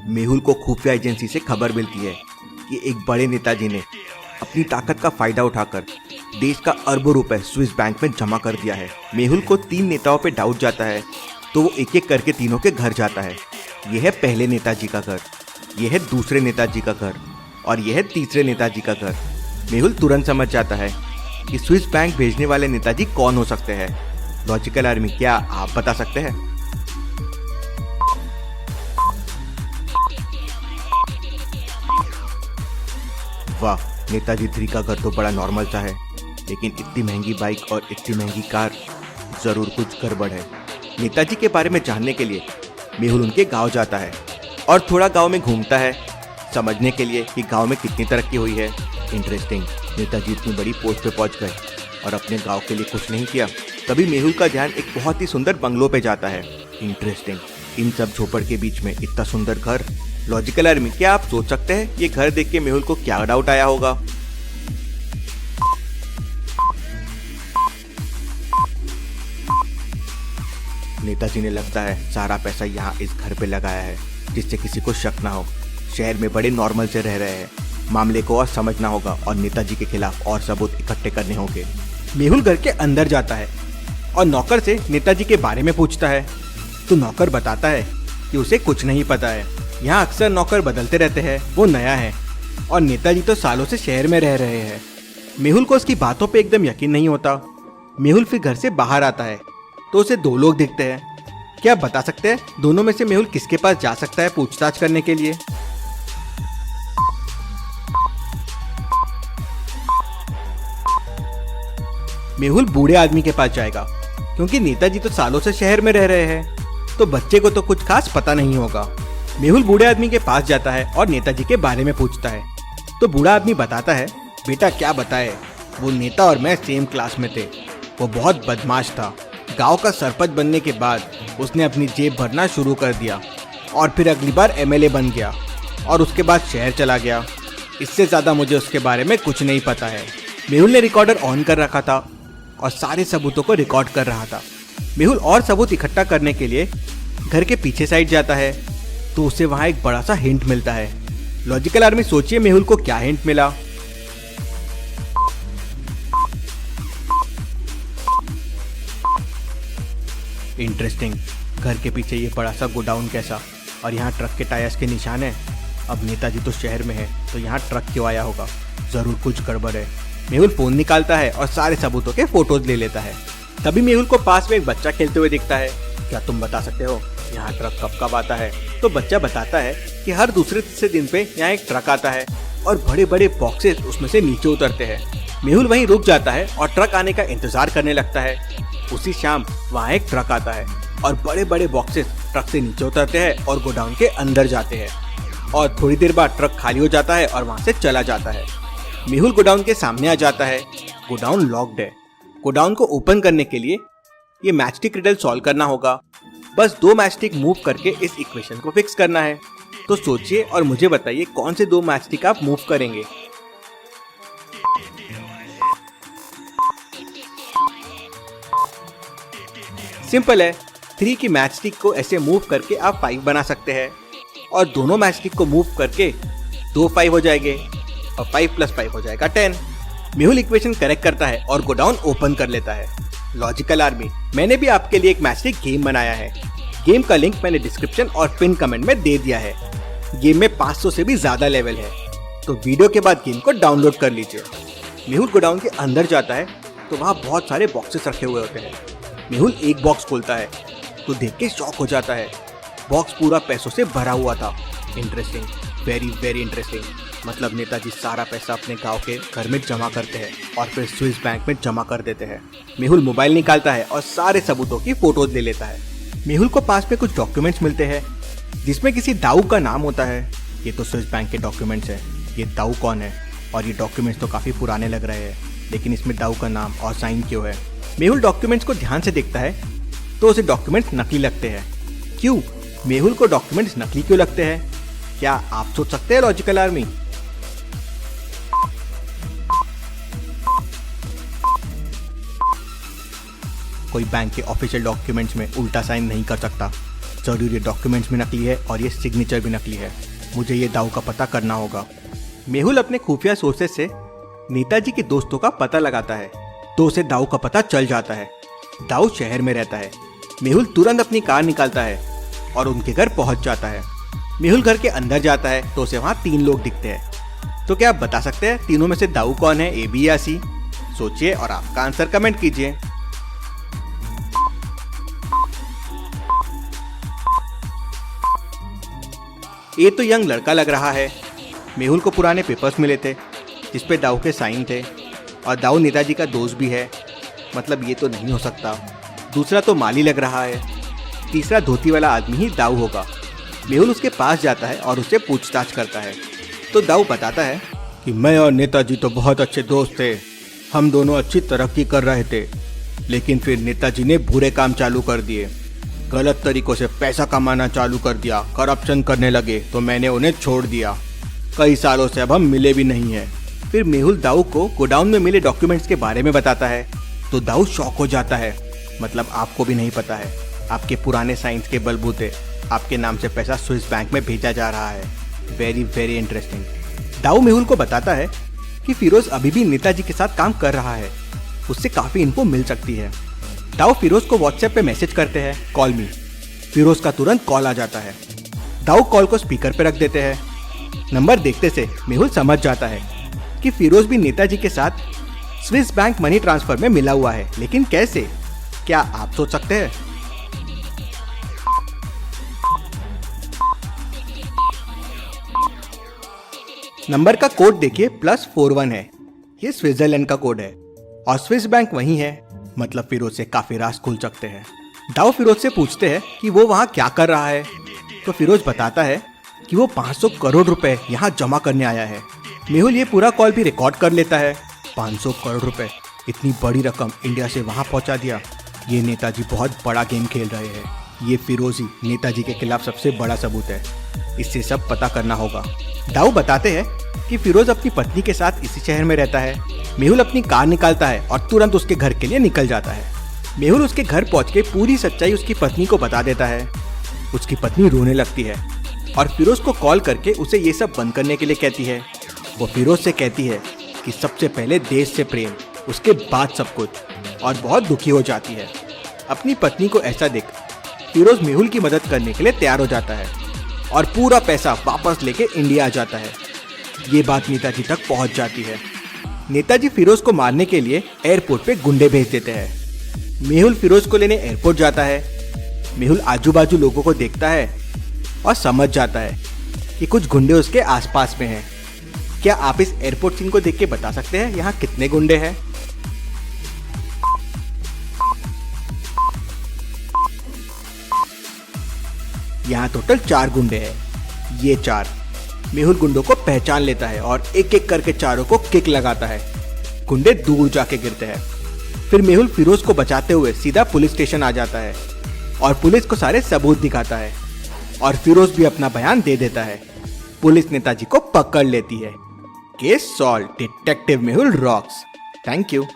मेहुल को खुफिया एजेंसी से खबर मिलती है कि एक बड़े नेताजी ने अपनी ताकत का फायदा उठाकर देश का अरबों रुपए स्विस बैंक में जमा कर दिया है। मेहुल को 3 नेताओं पे डाउट जाता है तो वो एक एक करके तीनों के घर जाता है। यह है पहले नेताजी का घर, यह है दूसरे नेताजी का घर और यह है तीसरे नेताजी का घर। मेहुल तुरंत समझ जाता है कि स्विस बैंक भेजने वाले नेताजी कौन हो सकते हैं। लॉजिकल आर्मी, क्या आप बता सकते हैं? वाह, नेताजी 3 का घर तो बड़ा नॉर्मल सा है, लेकिन इतनी महंगी बाइक और इतनी महंगी कार, जरूर कुछ गड़बड़ है। नेताजी के बारे में जानने के लिए मेहुल उनके गांव जाता है और थोड़ा गांव में घूमता है, समझने के लिए कि गांव में कितनी तरक्की हुई है। इंटरेस्टिंग, नेताजी इतनी बड़ी पोस्ट पे पहुंच गए और अपने गांव के लिए कुछ नहीं किया। तभी मेहुल का ध्यान एक बहुत ही सुंदर बंगलो पे जाता है। इंटरेस्टिंग, इन सब झोपड़ के बीच में इतना सुंदर घर। लॉजिकल आर्मी, क्या आप सोच सकते हैं ये घर देख के मेहुल को क्या डाउट आया होगा? नेताजी ने लगता है सारा पैसा यहाँ इस घर पे लगाया है, जिससे किसी को शक ना हो। शहर में बड़े नॉर्मल से रह रहे हैं, मामले को और समझना होगा और नेताजी के खिलाफ और सबूत इकट्ठे करने होंगे। मेहुल घर के अंदर जाता है और नौकर से नेताजी के बारे में पूछता है तो नौकर बताता है कि उसे कुछ नहीं पता है। यहाँ अक्सर नौकर बदलते रहते हैं, वो नया है और नेताजी तो सालों से शहर में रह रहे हैं। मेहुल को उसकी बातों पे एकदम यकीन नहीं होता। मेहुल फिर घर से बाहर आता है तो उसे 2 लोग दिखते हैं। क्या आप बता सकते हैं दोनों में से मेहुल किसके पास जा सकता है पूछताछ करने के लिए? मेहुल बूढ़े आदमी के पास जाएगा, क्योंकि नेताजी तो सालों से शहर में रह रहे हैं, तो बच्चे को तो कुछ खास पता नहीं होगा। मेहुल बूढ़े आदमी के पास जाता है और नेताजी के बारे में पूछता है तो बूढ़ा आदमी बताता है, बेटा क्या बताए, वो नेता और मैं सेम क्लास में थे। वो बहुत बदमाश था। गांव का सरपंच बनने के बाद उसने अपनी जेब भरना शुरू कर दिया और फिर अगली बार एमएलए बन गया और उसके बाद शहर चला गया। इससे ज़्यादा मुझे उसके बारे में कुछ नहीं पता है। मेहुल ने रिकॉर्डर ऑन कर रखा था और सारे सबूतों को रिकॉर्ड कर रहा था। मेहुल और सबूत इकट्ठा करने के लिए घर के पीछे साइड जाता है तो उसे वहाँ एक बड़ा सा हिंट मिलता है। लॉजिकल आर्मी, सोचिए मेहुल को क्या हिंट मिला? इंटरेस्टिंग, घर के पीछे ये बड़ा सा गोडाउन कैसा, और यहाँ ट्रक के टायर्स के निशान है। अब नेताजी तो शहर में है तो यहाँ ट्रक क्यों आया होगा? जरूर कुछ गड़बड़ है। मेहुल फोन निकालता है और सारे सबूतों के फोटोज ले लेता है। तभी मेहुल को पास में एक बच्चा खेलते हुए दिखता है। क्या तुम बता सकते हो यहाँ ट्रक कब कब आता है? तो बच्चा बताता है कि हर दूसरे तीसरे दिन पे यहाँ एक ट्रक आता है और बड़े बड़े बॉक्सेस उसमें से नीचे उतरते हैं। मेहुल वहीं रुक जाता है और ट्रक आने का इंतजार करने लगता है। उसी शाम वहाँ एक ट्रक आता है और बड़े बड़े बॉक्सेस ट्रक से नीचे उतरते हैं और गोडाउन के अंदर जाते हैं और थोड़ी देर बाद ट्रक खाली हो जाता है और वहाँ से चला जाता है। मेहुल गोडाउन के सामने आ जाता है। गोडाउन लॉक्ड है। गोडाउन को ओपन करने के लिए ये मैचस्टिक रिडल सॉल्व करना होगा। बस 2 मैचस्टिक मूव करके इस इक्वेशन को फिक्स करना है। तो सोचिए और मुझे बताइए कौन से 2 मैचस्टिक आप मूव करेंगे? सिंपल है, 3 की मैचस्टिक को ऐसे मूव करके आप 5 बना सकते हैं और दोनों मैचस्टिक को मूव करके 2 5 हो जाएंगे और 5 + 5 हो जाएगा 10। मेहुल इक्वेशन करेक्ट करता है और गोडाउन ओपन कर लेता है। लॉजिकल आर्मी, मैंने भी आपके लिए एक मैचस्टिक गेम बनाया है। गेम का लिंक मैंने डिस्क्रिप्शन और पिन कमेंट में दे दिया है। गेम में 500 से भी ज्यादा लेवल है, तो वीडियो के बाद गेम को डाउनलोड कर लीजिए। मेहुल गोडाउन के अंदर जाता है तो वहाँ बहुत सारे बॉक्सेस रखे हुए होते हैं। मेहुल एक बॉक्स खोलता है तो देख के शॉक हो जाता है। बॉक्स पूरा पैसों से भरा हुआ था। Interesting, very very interesting. मतलब नेताजी सारा पैसा अपने गांव के घर में जमा करते हैं और फिर स्विस बैंक में जमा कर देते हैं। मेहुल मोबाइल निकालता है और सारे सबूतों की फोटोज ले लेता है। मेहुल को पास में कुछ डॉक्यूमेंट्स मिलते हैं जिसमें किसी दाऊ का नाम होता है। ये तो स्विस बैंक के डॉक्यूमेंट्स हैं। ये दाऊ कौन है? और ये डॉक्यूमेंट्स तो काफ़ी पुराने लग रहे हैं, लेकिन इसमें दाऊ का नाम और साइन क्यों है? मेहुल डॉक्यूमेंट्स को ध्यान से देखता है तो उसे डॉक्यूमेंट्स नकली लगते हैं। क्यों? मेहुल को डॉक्यूमेंट्स नकली क्यों लगते हैं? क्या आप सोच सकते हैं लॉजिकल आर्मी? कोई बैंक के ऑफिशियल डॉक्यूमेंट्स में उल्टा साइन नहीं कर सकता। जरूर ये डॉक्यूमेंट्स भी नकली है और ये सिग्नेचर भी नकली है। मुझे ये दाऊ का पता करना होगा। मेहुल अपने खुफिया सोर्सेज से नेताजी के दोस्तों का पता लगाता है तो उसे दाऊ का पता चल जाता है। दाऊ शहर में रहता है। मेहुल तुरंत अपनी कार निकालता है और उनके घर पहुंच जाता है। मेहुल घर के अंदर जाता है तो उसे वहां 3 लोग दिखते हैं। तो क्या आप बता सकते हैं तीनों में से दाऊ कौन है, ए, बी या सी? सोचिए और आपका आंसर कमेंट कीजिए। ये तो यंग लड़का लग रहा है। मेहुल को पुराने पेपर्स मिले थे जिसपे दाऊ के साइन थे और दाऊ नेताजी का दोस्त भी है। मतलब ये तो नहीं हो सकता। दूसरा तो माली लग रहा है। तीसरा धोती वाला आदमी ही दाऊ होगा। मेहुल उसके पास जाता है और उससे पूछताछ करता है तो दाऊ बताता है कि मैं और नेताजी तो बहुत अच्छे दोस्त थे। हम दोनों अच्छी तरक्की कर रहे थे, लेकिन फिर नेताजी ने बुरे काम चालू कर दिए। गलत तरीकों से पैसा कमाना चालू कर दिया, करप्शन करने लगे तो मैंने उन्हें छोड़ दिया। कई सालों से अब हम मिले भी नहीं हैं। फिर मेहुल दाऊ को गोडाउन में मिले डॉक्यूमेंट्स के बारे में बताता है तो दाऊ शॉक हो जाता है। मतलब आपको भी नहीं पता है, आपके पुराने साइंस के बलबूते आपके नाम से पैसा स्विस बैंक में भेजा जा रहा है। Very very interesting. Dau Mehul को बताता है कि फिरोज अभी भी नेताजी के साथ काम कर रहा है, उससे काफी इन्फो मिल सकती है। दाऊ फिरोज को व्हाट्सएप पे मैसेज करते हैं, कॉल मी। फिरोज का तुरंत कॉल आ जाता है। दाऊ कॉल को स्पीकर पे रख देते हैं। नंबर देखते से मेहुल समझ जाता है कि फिरोज भी नेताजी के साथ स्विस बैंक मनी ट्रांसफर में मिला हुआ है, लेकिन कैसे? क्या आप सोच सकते हैं? नंबर का कोड देखिए, +41 है। ये स्विट्जरलैंड का कोड है और स्विस बैंक वही है। मतलब फिरोज से काफी राज खुल सकते हैं। दाऊ फिरोज से पूछते हैं कि वो वहाँ क्या कर रहा है तो फिरोज बताता है कि वो 500 करोड़ रुपए यहाँ जमा करने आया है। मेहुल ये पूरा कॉल भी रिकॉर्ड कर लेता है। 500 करोड़ रुपए, इतनी बड़ी रकम इंडिया से वहाँ पहुँचा दिया। ये नेताजी बहुत बड़ा गेम खेल रहे हैं। ये फिरोज ही नेताजी के खिलाफ सबसे बड़ा सबूत है। इससे सब पता करना होगा। दाऊ बताते हैं कि फिरोज अपनी पत्नी के साथ इसी शहर में रहता है। मेहुल अपनी कार निकालता है और तुरंत उसके घर के लिए निकल जाता है। मेहुल उसके घर पहुंच के पूरी सच्चाई उसकी पत्नी को बता देता है। उसकी पत्नी रोने लगती है और फिरोज को कॉल करके उसे ये सब बंद करने के लिए कहती है। वो फिरोज से कहती है कि सबसे पहले देश से प्रेम, उसके बाद सब कुछ, और बहुत दुखी हो जाती है। अपनी पत्नी को ऐसा देख फिरोज मेहुल की मदद करने के लिए तैयार हो जाता है और पूरा पैसा वापस लेके इंडिया आ जाता है। ये बात नेताजी तक पहुंच जाती है। नेताजी फिरोज को मारने के लिए एयरपोर्ट पे गुंडे भेज देते हैं। मेहुल फिरोज को लेने एयरपोर्ट जाता है। मेहुल आजू बाजू लोगों को देखता है और समझ जाता है कि कुछ गुंडे उसके आसपास में हैं। क्या आप इस एयरपोर्ट सीन को देख के बता सकते हैं यहाँ कितने गुंडे हैं? यहाँ टोटल 4 गुंडे हैं। ये 4। मेहुल गुंडों को पहचान लेता है और एक एक करके चारों को किक लगाता है। गुंडे दूर जाके गिरते हैं। फिर मेहुल फिरोज को बचाते हुए सीधा पुलिस स्टेशन आ जाता है और पुलिस को सारे सबूत दिखाता है और फिरोज भी अपना बयान दे देता है। पुलिस नेताजी को पकड़ लेती है। Case solve. Detective Mehul rocks. Thank you.